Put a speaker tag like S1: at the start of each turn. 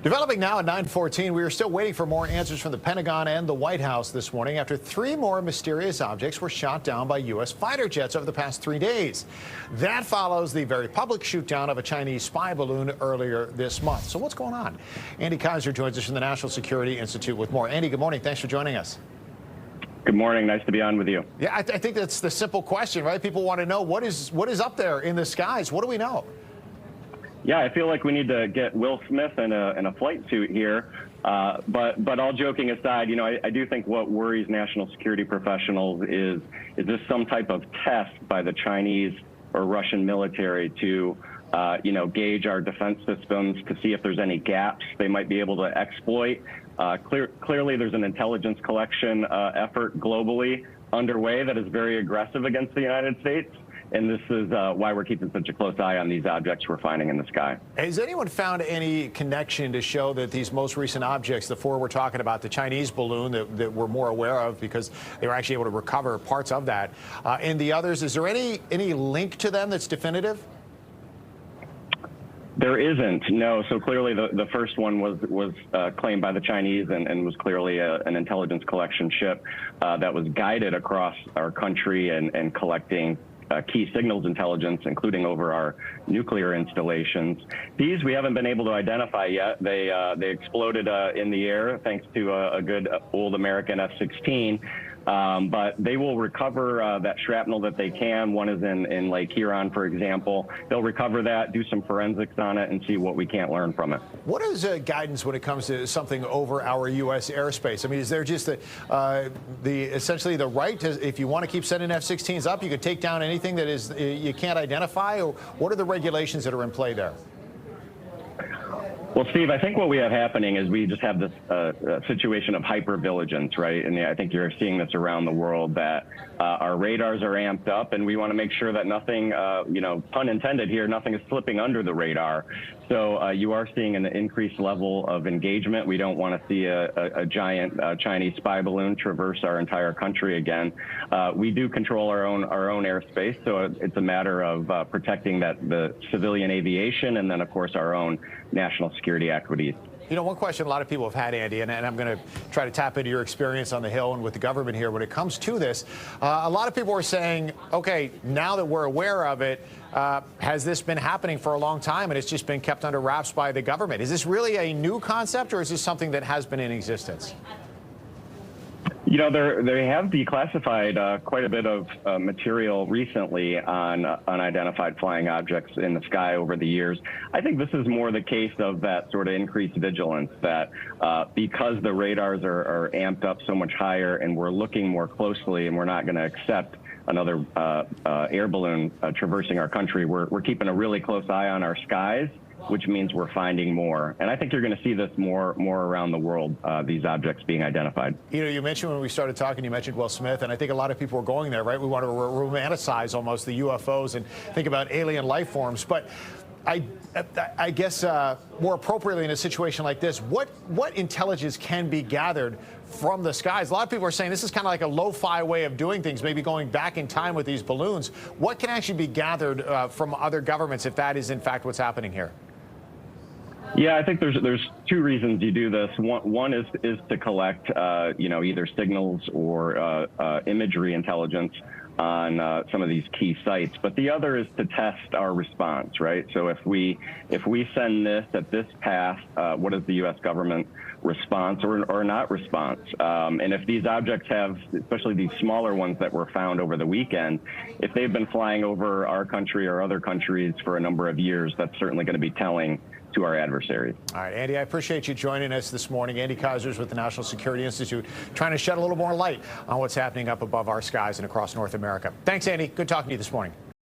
S1: Developing now at 9:14, we are still waiting for more answers from the Pentagon and the White House this morning after 3 more mysterious objects were shot down by U.S. fighter jets over the past 3 days. That follows the very public shoot down of a Chinese spy balloon earlier this month. So what's going on? Andy Kaiser joins us from the National Security Institute with more. Andy, good morning. Thanks for joining us.
S2: Good morning. Nice to be on with you.
S1: Yeah, I think that's the simple question, right? People want to know what is up there in the skies. What do we know?
S2: Yeah, I feel like we need to get Will Smith in a flight suit here. But all joking aside, you know, I do think what worries national security professionals is this some type of test by the Chinese or Russian military to, gauge our defense systems to see if there's any gaps they might be able to exploit. Clearly, there's an intelligence collection effort globally underway that is very aggressive against the United States. And this is why we're keeping such a close eye on these objects we're finding in the sky.
S1: Has anyone found any connection to show that these most recent objects, the 4 we're talking about, the Chinese balloon that we're more aware of because they were actually able to recover parts of that, and the others, is there any link to them that's definitive?
S2: There isn't, no. So clearly the first one was claimed by the Chinese and was clearly an intelligence collection ship that was guided across our country and collecting key signals intelligence, including over our nuclear installations. These we haven't been able to identify yet. They exploded in the air thanks to a good old American F-16. But they will recover that shrapnel that they can. One is in Lake Huron, for example. They'll recover that, do some forensics on it, and see what we can't learn from it.
S1: What is guidance when it comes to something over our U.S. airspace? I mean, is there just essentially the right to, if you want to keep sending F-16s up, you could take down anything that is you can't identify? Or what are the regulations that are in play there?
S2: Well, Steve, I think what we have happening is we just have this situation of hypervigilance, right? And I think you're seeing this around the world, that our radars are amped up, and we want to make sure that nothing, pun intended here, nothing is slipping under the radar. So you are seeing an increased level of engagement. We don't want to see a giant Chinese spy balloon traverse our entire country again. We do control our own airspace, so it's a matter of protecting the civilian aviation and then, of course, our own national security equities.
S1: You know, one question a lot of people have had, Andy, and I'm going to try to tap into your experience on the Hill and with the government here when it comes to this. A lot of people are saying, okay, now that we're aware of it, has this been happening for a long time and it's just been kept under wraps by the government? Is this really a new concept, or is this something that has been in existence?
S2: You know, they have declassified quite a bit of material recently on unidentified flying objects in the sky over the years. I think this is more the case of that sort of increased vigilance, that because the radars are amped up so much higher and we're looking more closely and we're not going to accept another air balloon traversing our country, we're keeping a really close eye on our skies, which means we're finding more. And I think you're going to see this more around the world, these objects being identified. You know,
S1: you mentioned when we started talking, you mentioned Will Smith, and I think a lot of people are going there, right? We want to romanticize almost the UFOs and think about alien life forms. But I guess more appropriately in a situation like this, what intelligence can be gathered from the skies? A lot of people are saying this is kind of like a lo-fi way of doing things, maybe going back in time with these balloons. What can actually be gathered from other governments if that is in fact what's happening here?
S2: Yeah, I think there's 2 reasons you do this. One is to collect, either signals or imagery intelligence on some of these key sites, but the other is to test our response, right? So if we send this at this path, what is the U.S. government response or not response? And if these objects have, especially these smaller ones that were found over the weekend, if they've been flying over our country or other countries for a number of years, that's certainly going to be telling to our adversaries. All
S1: right, Andy, I appreciate you joining us this morning. Andy Kaiser with the National Security Institute, trying to shed a little more light on what's happening up above our skies and across North America. Thanks, Andy. Good talking to you this morning.